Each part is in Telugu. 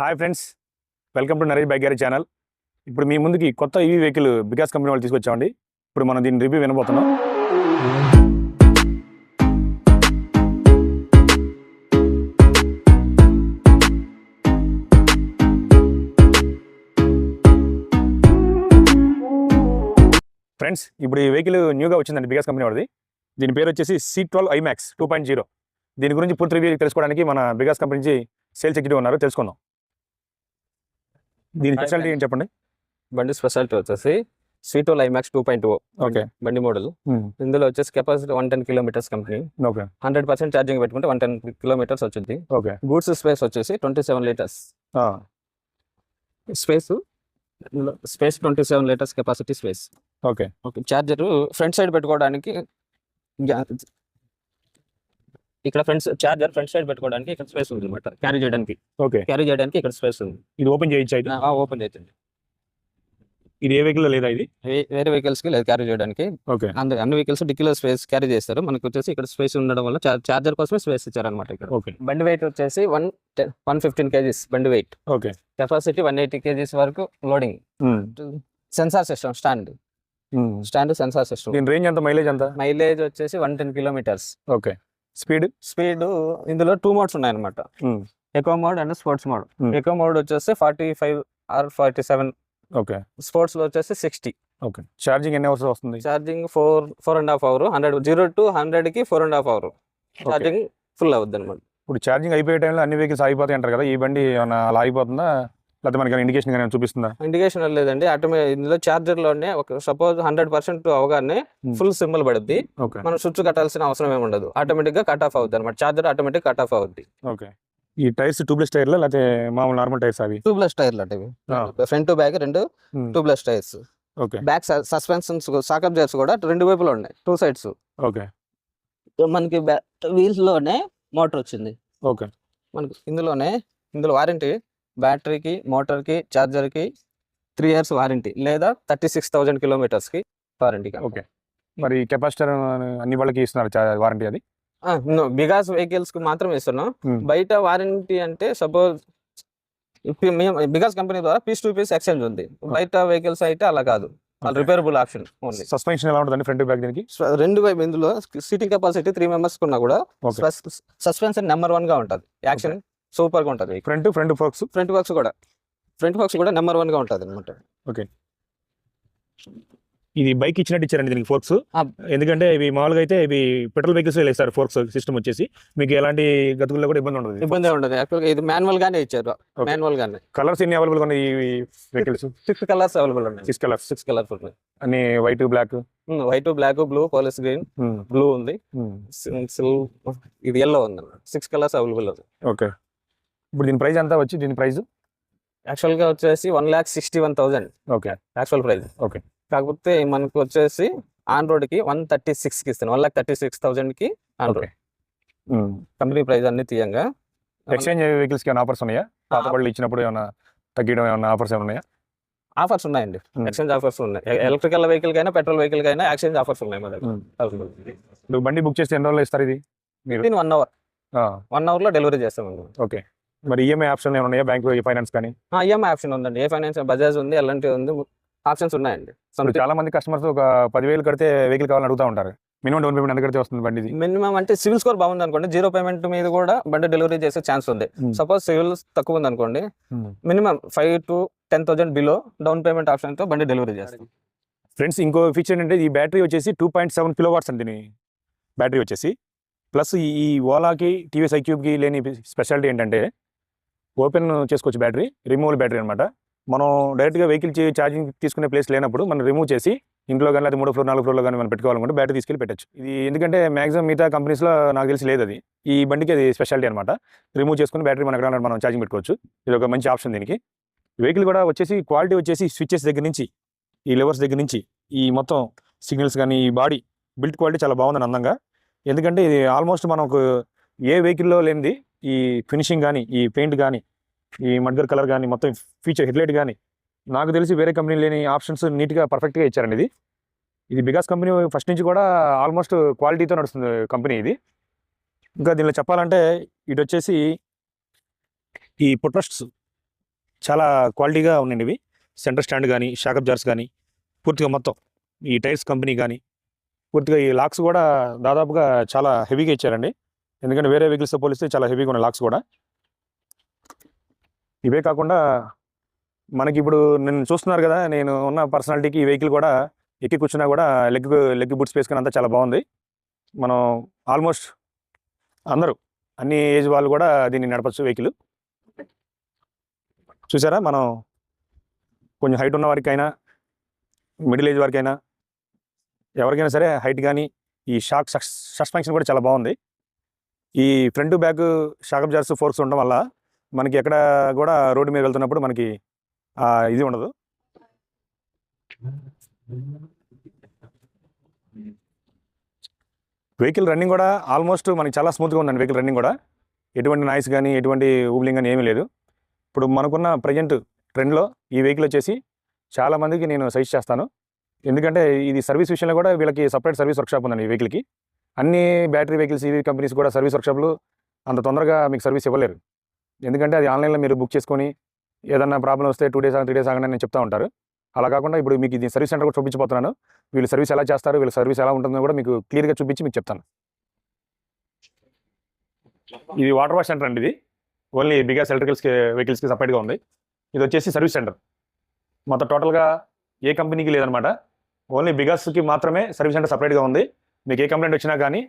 Hi friends, welcome to Naresh bike garage channel. ఇప్పుడు మీ ముందుకి కొత్త ఈవీ వెహికల్ బికాస్ కంపెనీ వాళ్ళు తీసుకొచ్చామండి. ఇప్పుడు మనం దీని రివ్యూ వినబోతున్నాం. ఫ్రెండ్స్, ఇప్పుడు ఈ వెహికల్ న్యూగా వచ్చిందండి బికాస్ కంపెనీ వాడిది. దీని పేరు వచ్చేసి C12 IMAX 2.0. దీని గురించి పూర్తి రివ్యూ తెలుసుకోవడానికి మన బికాస్ కంపెనీ నుంచి సేల్స్ ఎగ్జిక్యూటివ్ ఉన్నారు, తెలుసుకుందాం. దీని స్పెషాలిటీ ఏం చెప్పండి. బండి స్పెషాలిటీ వచ్చేసి C12 IMAX 2.0 ఓకే, బండి మోడల్. ఇందులో వచ్చేసి capacity 110 kilometres company. Okay, 100% charging పెట్టుకుంటే 110 కిలోమీటర్స్ వచ్చింది. ఓకే. గూడ్స్ స్పేస్ వచ్చేసి 27 litres space. 27 litres capacity space. Okay, okay. Charger front side పెట్టుకోవడానికి ఇక్కడ ఛార్జర్ ఫ్రంట్ సైడ్ పెట్టుకోవడానికి ఇక్కడ స్పేస్ ఉంది అనమాట. క్యారీ చేయడానికి ఇక్కడ స్పేస్ ఉంది. ఇది ఓపెన్ చేయొచ్చా? ఇది ఓపెన్ చేయండి. ఇది ఏ వెహికల్ లేదా? ఇది వేరే వెహికల్స్ కి లేదు క్యారీ చేయడానికి. ఓకే, అన్ని వెహికల్స్ డిక్కీలో స్పేస్ క్యారీ చేస్తారు. మనకు వచ్చేసి ఇక్కడ స్పేస్ ఉండడం వల్ల ఛార్జర్ కోసమే స్పేస్ ఇచ్చారనమాట ఇక్కడ. ఓకే. బండి వెయిట్ వచ్చేసి 115 kgs బండి వెయిట్. ఓకే. కెపాసిటీ 180 kgs వరకు loading. Sensor system stand sensor system. దీని రేంజ్ ఎంత, మైలేజ్ ఎంత? మైలేజ్ వచ్చేసి 110 కిలోమీటర్స్. ఓకే. స్పీడ్ ఇందులో 2 మోడ్స్ ఉన్నాయి అనమాట. Echo mode and sports mode. Echo mode వచ్చేసి 45 or 47. ఓకే. స్పోర్ట్స్ లో వచ్చేసి 60. ఓకే. ఛార్జింగ్ ఎన్ని అవర్స్ వస్తుంది? Charging 4.5 hours. 0 to 100 కి 4.5 hours ఛార్జింగ్ ఫుల్ అవుద్ది అనమాట. ఇప్పుడు ఛార్జింగ్ అయిపోయే టైంలో అన్ని వెహికల్స్ ఆగిపోతాయి అంటారు కదా, ఈ బండి ఏమైనా అలా ఆగిపోతుందా, లేకపోతే మనకి ఇండికేషన్ కానీ చూపిస్తుందా? ఇండికేషన్ లేదండి, ఆటోమేటిక్. ఇందులో ఛార్జర్ లోనే ఒక సపోజ్ 100% అవగానే ఫుల్ సింబల్ పడుద్ది. మనం స్విచ్ కట్టాల్సిన అవసరం ఏమి ఉండదు. ఆటోమేటిక్ గా కట్ ఆఫ్ అవుద్ది అనమాట. ఛార్జర్ ఆటోమేటిక్ కట్ ఆఫ్ అవుద్ది. ఓకే. ఈ టైర్స్ ట్యూబ్లెస్ టైర్లా లేకపోతే మామూలు నార్మల్ టైర్స్? అవి ట్యూబ్లెస్ టైర్లు అంటే ఫ్రంట్ టు బ్యాక్ రెండు tubeless tyres. Okay. Back suspensions shock absorbers కూడా రెండు వైపులు ఉన్నాయి, 2 sides. ఓకే. మనకి వీల్స్ లోనే మోటార్ వచ్చింది. ఓకే. మనకి ఇందులో వారంటీ బ్యాటరీకి, మోటార్కి, ఛార్జర్కి 3 years వారంటీ, లేదా 36,000 kilometers వారంటీ. ఓకే. మరి కెపాసిటర్ అన్ని వాళ్ళకి ఇస్తున్నారు వారంటీ? అది బిగాస్ వెహికల్స్ కి మాత్రం ఇస్తున్నాం. బయట వారంటీ అంటే సపోజ్ బిగాస్ కంపెనీ ద్వారా పీస్ టు పీస్ ఎక్స్చేంజ్ ఉంది. బయట వెహికల్స్ అయితే అలా కాదు, రిపేరబుల్ ఆప్షన్ ఓన్లీ. సస్పెన్షన్ ఎలా ఉంటుంది ఫ్రంట్ బ్యాక్ దీనికి? రెండు వైపు ఇందులో సీటింగ్ కెపాసిటీ 3 members కున్నా కూడా సస్పెన్షన్ నెంబర్ 1 గా ఉంటుంది. యాక్షన్ సూపర్ గా ఉంటుంది. ఫ్రంట్ ఫోక్స్ కూడా నెంబర్ 1 గా ఉంటుంది అనమాట. ఓకే. ఇది బైక్ ఇచ్చినట్టు ఇచ్చారండి దీనికి ఫోర్క్స్. ఎందుకంటే ఇవి మామూలుగా అయితే ఇవి పెట్రోల్ వెహికల్స్ వేస్తారు ఫోర్క్స్ సిస్టమ్ వచ్చేసి. మీకు ఎలాంటి గతుకుల్లో కూడా ఇబ్బంది ఉండదు. యాక్చువల్గా ఇది మాన్యువల్ గానే ఇచ్చారు. మాన్యువల్ గానే. కలర్స్ ఎన్ని అవైలబుల్ ఉన్నాయి ఈ వెహికల్స్? 6 colors అవైలబుల్ ఉన్నాయి. 6 colours ఉన్నాయి. అన్ని white, black, blue, polish green, blue ఉంది, ఇది ఎల్లో ఉంది. 6 colors అవైలబుల్ ఉంది. ఓకే. ఇప్పుడు దీని ప్రైస్ ఎంత వచ్చి? దీని ప్రైస్ యాక్చువల్ గా వచ్చేసి 1,61,000. ఓకే. Actual price. ఓకే. కాకపోతే మనకు వచ్చేసి ఆన్ రోడ్ కి 136 ఇస్తాను. 1,36,000 ఆన్ రోడ్. కంపెనీ ప్రైస్ అన్ని తీయంగా. ఎక్స్చేంజ్ వెహికల్స్ కి ఏమైనా ఆఫర్స్ ఉన్నాయా? పాత బళ్ళు ఇచ్చినప్పుడు ఏమైనా తగ్గడం ఏమైనా ఆఫర్స్ ఉన్నాయా? ఆఫర్స్ ఉన్నాయండి, ఎక్స్చేంజ్ ఆఫర్స్ ఉన్నాయి. ఎలక్ట్రికల్ వెహికల్ కైనా పెట్రోల్ వెహికల్ కైనా ఎక్స్చేంజ్ ఆఫర్స్ ఉన్నాయి మా దగ్గర. బండి బుక్ చేస్తే ఎన్ని రోజులు ఇస్తారు ఇది? మీరు 1 hour. 1 hour లో డెలివరీ చేస్తామండి. ఓకే. మరి ఈఎంఐ ఆప్షన్ ఏమైనా ఉన్నాయా? బ్యాంక్ ఫైనాన్స్ కానీ? ఈఎంఐ ఆప్షన్ ఉందండి. ఏ ఫైనాన్స్, బజాజ్ ఉంది, ఎలాంటి ఉంది, ఆప్షన్స్ ఉన్నాయండి. చాలా మంది కస్టమర్స్ ఒక 10,000 కడితే వెహికల్ కావాలని అడుగుతూ ఉంటారు. మినిమం డౌన్ పేమెంట్ ఎంత కడితే వస్తుంది బండి? మినిమం అంటే సివిల్ స్కోర్ బాగుంది అనుకోండి, 0 payment మీద కూడా బండి డెలివరీ చేసే ఛాన్స్ ఉంది. సపోజ్ సివిల్ తక్కువ ఉంది అనుకోండి, minimum 5,000 to 10,000 below down payment option తో బండి డెలివరీ చేస్తాం. ఫ్రెండ్స్, ఇంకో ఫీచర్ ఏంటంటే ఈ బ్యాటరీ వచ్చేసి 2.7 kilowatts అండి. దీని బ్యాటరీ వచ్చేసి ప్లస్ ఈ ఓలాకి, టీవీఎస్ ఐక్యూబ్కి లేని స్పెషాలిటీ ఏంటంటే ఓపెన్ చేసుకోవచ్చు బ్యాటరీ, రిమూవల్ బ్యాటరీ అనమాట. మనం డైరెక్ట్గా వెహికల్ ఛార్జింగ్ తీసుకునే ప్లేస్ లేనప్పుడు మనం రిమూవ్ చేసి ఇంట్లో కానీ లేదా 3వ floor 4వ floor కానీ మనం పెట్టుకోవాలనుకుంటే బ్యాటరీ తీసుకెళ్ళి పెట్టచ్చు. ఇది ఎందుకంటే మాక్సిమం మిగతా కంపెనీస్లో నాకు తెలిసి లేదు అది. ఈ బండికి అది స్పెషాలిటీ అనమాట. రిమూవ్ చేసుకుని బ్యాటరీ మనం ఎక్కడ మనం ఛార్జింగ్ పెట్టుకోవచ్చు. ఇది ఒక మంచి ఆప్షన్ దీనికి. వెహికల్ కూడా వచ్చేసి క్వాలిటీ వచ్చేసి స్విచెస్ దగ్గర నుంచి, ఈ లెవర్స్ దగ్గర నుంచి, ఈ మొత్తం సిగ్నల్స్ కానీ, ఈ బాడీ బిల్ట్ క్వాలిటీ చాలా బాగుందని అందంగా. ఎందుకంటే ఇది ఆల్మోస్ట్ మనకు ఏ వెహికల్లో లేనిది ఈ ఫినిషింగ్ కానీ, ఈ పెయింట్ కానీ, ఈ మడ్గర్ కలర్ కానీ, మొత్తం ఫీచర్ హెడ్లైట్ కానీ నాకు తెలిసి వేరే కంపెనీ లేని ఆప్షన్స్ నీట్గా పర్ఫెక్ట్గా ఇచ్చారండి. ఇది బికాస్ కంపెనీ ఫస్ట్ నుంచి కూడా ఆల్మోస్ట్ క్వాలిటీతో నడుస్తుంది కంపెనీ ఇది. ఇంకా దీనిలో చెప్పాలంటే ఇటు వచ్చేసి ఈ పుట్రస్ట్స్ చాలా క్వాలిటీగా ఉన్నాయండి ఇవి. సెంటర్ స్టాండ్ కానీ, షాకప్ జార్స్ కానీ, పూర్తిగా మొత్తం ఈ టైర్స్ కంపెనీ కానీ, పూర్తిగా ఈ లాక్స్ కూడా దాదాపుగా చాలా హెవీగా ఇచ్చారండి. ఎందుకంటే వేరే వెహికల్స్తో పోలిస్తే చాలా హెవీగా ఉన్నాయి లాక్స్ కూడా. ఇవే కాకుండా మనకి ఇప్పుడు నేను చూస్తున్నారు కదా, నేను ఉన్న పర్సనాలిటీకి ఈ వెహికల్ కూడా ఎక్కి కూర్చున్నా కూడా లెగ్ బూట్ స్పేస్ కానీ అంతా చాలా బాగుంది. మనం ఆల్మోస్ట్ అందరూ అన్ని ఏజ్ వాళ్ళు కూడా దీన్ని నడపచ్చు వెహికల్. చూసారా, మనం కొంచెం హైట్ ఉన్న వారికైనా, మిడిల్ ఏజ్ వారికైనా, ఎవరికైనా సరే హైట్ కానీ, ఈ సస్పెన్షన్ కూడా చాలా బాగుంది. ఈ ఫ్రంట్ బ్యాక్ షాకప్ జార్స్ ఫోర్క్స్ ఉండడం వల్ల మనకి ఎక్కడ కూడా రోడ్డు మీద వెళ్తున్నప్పుడు మనకి ఇది ఉండదు. వెహికల్ రన్నింగ్ కూడా ఆల్మోస్ట్ మనకి చాలా స్మూత్గా ఉందండి. వెహికల్ రన్నింగ్ కూడా ఎటువంటి నాయిస్ కానీ, ఎటువంటి ఊబ్లింగ్ కానీ ఏమీ లేదు. ఇప్పుడు మనకున్న ప్రజెంట్ ట్రెండ్లో ఈ వెహికల్ వచ్చేసి చాలామందికి నేను సజెస్ట్ చేస్తాను. ఎందుకంటే ఇది సర్వీస్ విషయంలో కూడా వీళ్ళకి సపరేట్ సర్వీస్ వర్క్షాప్ ఉందండి ఈ వెహికల్కి. అన్ని బ్యాటరీ వెహికల్స్ ఈవీ కంపెనీస్ కూడా సర్వీస్ వర్క్షాప్లు అంత తొందరగా మీకు సర్వీస్ ఇవ్వలేరు. ఎందుకంటే అది ఆన్లైన్లో మీరు బుక్ చేసుకొని ఏదన్నా ప్రాబ్లం వస్తే 2 days 3 days ఆగండి అని చెప్తా ఉంటారు. అలా కాకుండా ఇప్పుడు మీకు ఇది సర్వీస్ సెంటర్ కూడా చూపించబోతున్నాను. వీళ్ళు సర్వీస్ ఎలా చేస్తారు, వీళ్ళ సర్వీస్ ఎలా ఉంటుందో కూడా మీకు క్లియర్గా చూపించి మీకు చెప్తాను. ఇది వాటర్ వాష్ సెంటర్ అండి. ఇది ఓన్లీ బిగాస్ ఎలక్ట్రికల్స్కి వెహికల్స్కి సపరేట్గా ఉంది. ఇది వచ్చేసి సర్వీస్ సెంటర్. మొత్తం టోటల్గా ఏ కంపెనీకి లేదనమాట. ఓన్లీ బిగాస్కి మాత్రమే సర్వీస్ సెంటర్ సపరేట్గా ఉంది. మీకు ఏ కంప్లైంట్ వచ్చినా కానీ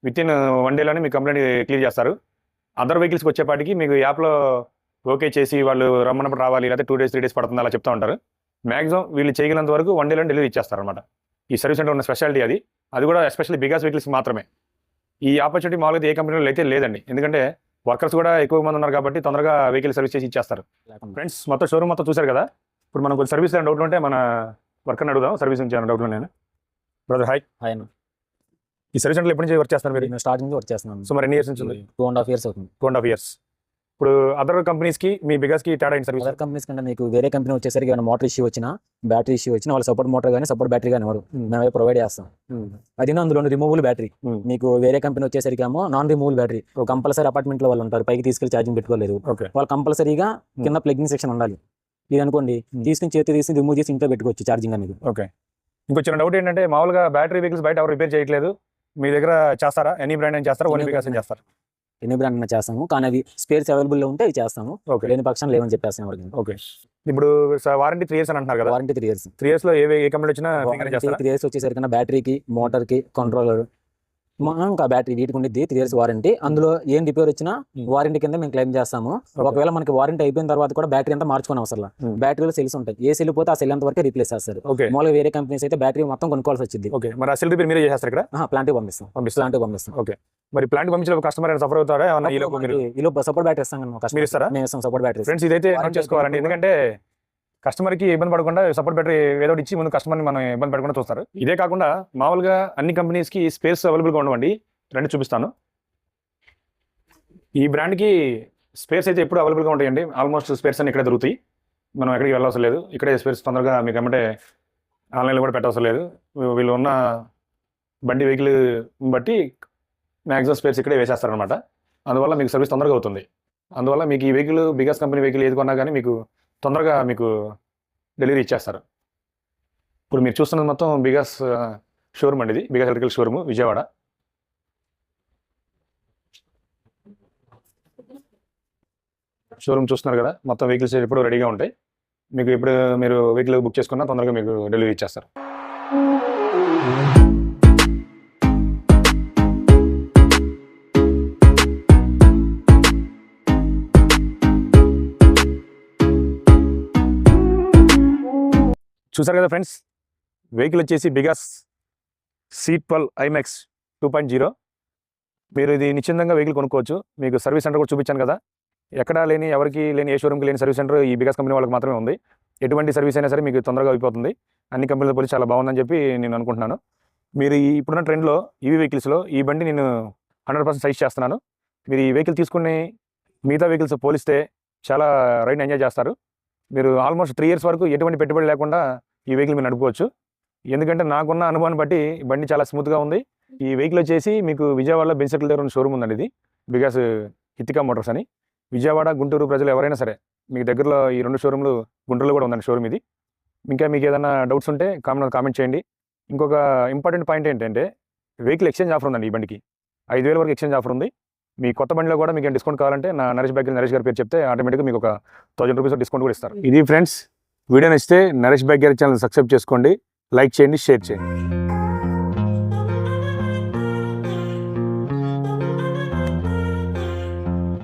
వితిన్ 1 dayలోనే మీకు కంప్లైంట్ క్లియర్ చేస్తారు. అదర్ వెహికల్స్కి వచ్చేపాటికి మీకు యాప్లో ఓకే చేసి వాళ్ళు రమ్మన్నప్పుడు రావాలి, లేకపోతే 2 days 3 days పడుతుంది అలా చెప్తూ ఉంటారు. మ్యాక్సిమం వీళ్ళు చేయగలంత వరకు 1 dayలో డెలివరీ ఇచ్చేస్తారనమాట. ఈ సర్వీస్ సెంటర్ ఉన్న స్పెషాలిటీ అది. అది కూడా ఎస్పెషల్లీ బిగాస్ వెహికల్స్కి మాత్రమే. ఈ ఆపర్చునిటీ మామూలుగా ఏ కంపెనీలో అయితే లేదండి. ఎందుకంటే వర్కర్స్ కూడా ఎక్కువ మంది ఉన్నారు కాబట్టి తొందరగా వెహికల్ సర్వీస్ చేసి ఇచ్చేస్తారు. ఫ్రెండ్స్, మొత్తం షోరూమ్ మొత్తం చూశారు కదా. ఇప్పుడు మనం కొంచెం సర్వీస్ డౌట్లు ఉంటే మన వర్కర్ని అడుగుదాం. సర్వీస్ నుంచి ఏమైనా డౌట్లు నేను బ్రదర్. హాయ్. హాయ్ అన్న. ఈ సర్వీస్ సెంటర్లో ఎప్పటి నుంచి వర్క్ చేస్తారు మీరు? నేను స్టార్టింగ్ నుంచి వర్క్ చేస్తున్నాను. సుమారు ఎన్ని ఇయర్స్ నుంచి ఉంది? 2.5 years అవుతుంది. 2.5 years. ఇప్పుడు అదర్ కంపెనీస్కి మీ బిగాస్కి తేడా ఏంటి సర్వీస్? అదర్ కంపెనీస్ కంటే మీకు వేరే కంపెనీ వచ్చేసరికి ఏమైనా మోటార్ ఇష్యూ వచ్చినా, బ్యాటరీ ఇష్యూ వచ్చినా వాళ్ళు సపోర్ట్ మోటార్ కానీ సపోర్ట్ బ్యాటరీ కానీ ఎవరు మేమే ప్రొవైడ్ చేస్తాం. అది అందులో రిమూవబుల్ బ్యాటరీ. మీకు వేరే కంపెనీ వచ్చేసరికి ఏమో నాన్ రిమూవబుల్ బ్యాటరీ. కంపల్సరీ అపార్ట్మెంట్లో వాళ్ళు ఉంటారు, పైకి తీసుకెళ్లి ఛార్జింగ్ పెట్టుకోలేదు. వాళ్ళు కంపల్సరీగా కింద ప్లగ్గింగ్ సెక్షన్ ఉండాలి. ఇది అనుకోండి, తీసుకుని రిమూవ్ చేసి ఇంట్లో పెట్టుకోవచ్చు ఛార్జింగ్ అనేది. ఓకే. ఇంకొచ్చిన డౌట్ ఏంటంటే, మామూలుగా బ్యాటరీ వెహికల్స్ బయట ఎవరు రిపేర్ చేయట్లేదు, మీ దగ్గర చేస్తారా? ఎనీ బ్రాండ్ అని చేస్తారా? ఓన్లీ బిగాస్ అని చేస్తారా? ఎన్ని బ్రాండ్ అయినా చేస్తాము, కానీ అవి స్పేర్స్ అవైలబుల్లో ఉంటే అవి చేస్తాము. లేని పక్షాన్ని లేవని చెప్పేస్తాం ఎవరికి. ఓకే. ఇప్పుడు వారంటీ 3 years అని అంటున్నారు కదా. Warranty 3 years. 3 yearsలో ఏ కంపెనీ వచ్చినా 3 years వచ్చేసరికి బ్యాటరీకి, మోటార్కి, కంట్రోలర్ ఇంకా బ్యాటరీ వీటికి ఉండేది 3 years వారంటీ. అందులో ఏం రిపేర్ వచ్చినా వారంటీ కింద మేము క్లెయిమ్ చేస్తాము. ఒకవేళ మనకి వారంటీ అయిపోయిన తర్వాత కూడా బ్యాటరీ అంతా మార్చుకునే అవసరం. బ్యాటరీలో సెల్స్ ఉంటాయి, ఏ సెల్ పోతే ఆ సెల్ అంత వరకు రీప్లేస్ చేస్తారు. మామూలుగా వేరే కంపెనీస్ అయితే బ్యాటరీ మొత్తం కొనుక్కోవాల్సి వచ్చింది. ఓకే. మరి ఆ సెల్ రిపేర్ మీరే చేస్తారు ఇక్కడ? ప్లాంట్కి పంపిస్తాం. ఓకే. మరి ప్లాంట్ పంపించిన కస్టమర్ అయినా సఫర్ అవుతారా? ఈలోపు సపోర్ట్ బ్యాటరీ ఇస్తాం. మీరు ఇస్తారా? మేము ఇస్తాం సపోర్ట్ బ్యాటరీ. ఫ్రెండ్స్, ఇదైతే నోట్ చేసుకోవాలండి. ఎందుకంటే కస్టమర్కి ఇబ్బంది పడకుండా సపోర్ట్ బ్యాటరీ ఏదో ఇచ్చి ముందు కస్టమర్ని మనం ఇబ్బంది పడకుండా చూస్తారు. ఇదే కాకుండా మామూలుగా అన్ని కంపెనీస్కి స్పేస్ అవైలబుల్గా ఉండవండి. రెండు చూపిస్తాను. ఈ బ్రాండ్కి స్పేర్స్ అయితే ఎప్పుడు అవైలబుల్గా ఉంటాయండి. ఆల్మోస్ట్ స్పేర్స్ అన్ని ఇక్కడే దొరుకుతాయి. మనం ఎక్కడికి వెళ్ళవసరం లేదు. ఇక్కడే స్పేర్స్ తొందరగా మీకు ఏమంటే ఆన్లైన్లో కూడా పెట్టవసరం లేదు. వీళ్ళు ఉన్న బండి వెహికల్ బట్టి మ్యాక్సిమం స్పేర్స్ ఇక్కడే వేసేస్తారనమాట. అందువల్ల మీకు సర్వీస్ తొందరగా అవుతుంది. అందువల్ల మీకు ఈ వెహికల్ బిగాస్ కంపెనీ వెహికల్ ఏది కొన్నా కానీ మీకు తొందరగా మీకు డెలివరీ ఇచ్చేస్తారు. ఇప్పుడు మీరు చూస్తున్నది మొత్తం బిగాస్ షోరూమ్ అండి. ఇది Vegas electrical showroom, Vijayawada. Showroom చూస్తున్నారు కదా, మొత్తం వెహికల్స్ ఎప్పుడు రెడీగా ఉంటాయి. మీకు ఇప్పుడు మీరు వెహికల్ బుక్ చేసుకున్నా తొందరగా మీకు డెలివరీ ఇచ్చేస్తారు. చూసారు కదా ఫ్రెండ్స్, వెహికల్ వచ్చేసి బిగాస్ C12 IMAX 2.0. మీరు ఇది నిశ్చిందంగా వెహికల్ కొనుక్కోవచ్చు. మీకు సర్వీస్ సెంటర్ కూడా చూపించాను కదా. ఎక్కడా లేని, ఎవరికి లేని, ఏ షోరూమ్కి లేని సర్వీస్ సెంటర్ ఈ బిగాస్ కంపెనీ వాళ్ళకి మాత్రమే ఉంది. ఎటువంటి సర్వీస్ అయినా సరే మీకు తొందరగా అయిపోతుంది. అన్ని కంపెనీల పోలి చాలా బాగుందని చెప్పి నేను అనుకుంటున్నాను. మీరు ఇప్పుడున్న ట్రెండ్లో ఈవీ వెహికల్స్లో ఈ బండి నేను 100% సజెస్ట్ చేస్తున్నాను. మీరు ఈ వెహికల్ తీసుకుని మిగతా వెహికల్స్ పోలిస్తే చాలా రైడ్ ఎంజాయ్ చేస్తారు. మీరు ఆల్మోస్ట్ 3 years వరకు ఎటువంటి పెట్టుబడి లేకుండా ఈ వెహికల్ మీరు నడుపుకోవచ్చు. ఎందుకంటే నాకున్న అనుభవాన్ని బట్టి బండి చాలా స్మూత్గా ఉంది. ఈ వెహికల్ వచ్చేసి మీకు విజయవాడలో బెన్సెట్ల దగ్గర ఉన్న షోరూమ్ ఉందండి. ఇది బిగాస్ హితికా మోటార్స్ అని. విజయవాడ, గుంటూరు ప్రజలు ఎవరైనా సరే మీకు దగ్గరలో ఈ 2 షోరూమ్లు గుంటూరులో కూడా ఉందండి షోరూమ్ ఇది. ఇంకా మీకు ఏదైనా డౌట్స్ ఉంటే కామెంట్ చేయండి. ఇంకొక ఇంపార్టెంట్ పాయింట్ ఏంటంటే వెహికల్ ఎక్స్చేంజ్ ఆఫర్ ఉందండి ఈ బండికి. 5,000 వరకు ఎక్స్చేంజ్ ఆఫర్ ఉంది. మీ కొత్త బండిలో కూడా మీకు డిస్కౌంట్ కావాలంటే నా నరేష్ గారి పేరు చెప్తే ఆటోమేటిక్గా మీకు ఒక 1000 రూపీస్ డిస్కౌంట్ కూడా ఇస్తారు. ఇది ఫ్రెండ్స్, వీడియో నచ్చితే నరేష్ గారి ఛానల్ సబ్స్క్రైబ్ చేసుకోండి, లైక్ చేయండి, షేర్ చేయండి.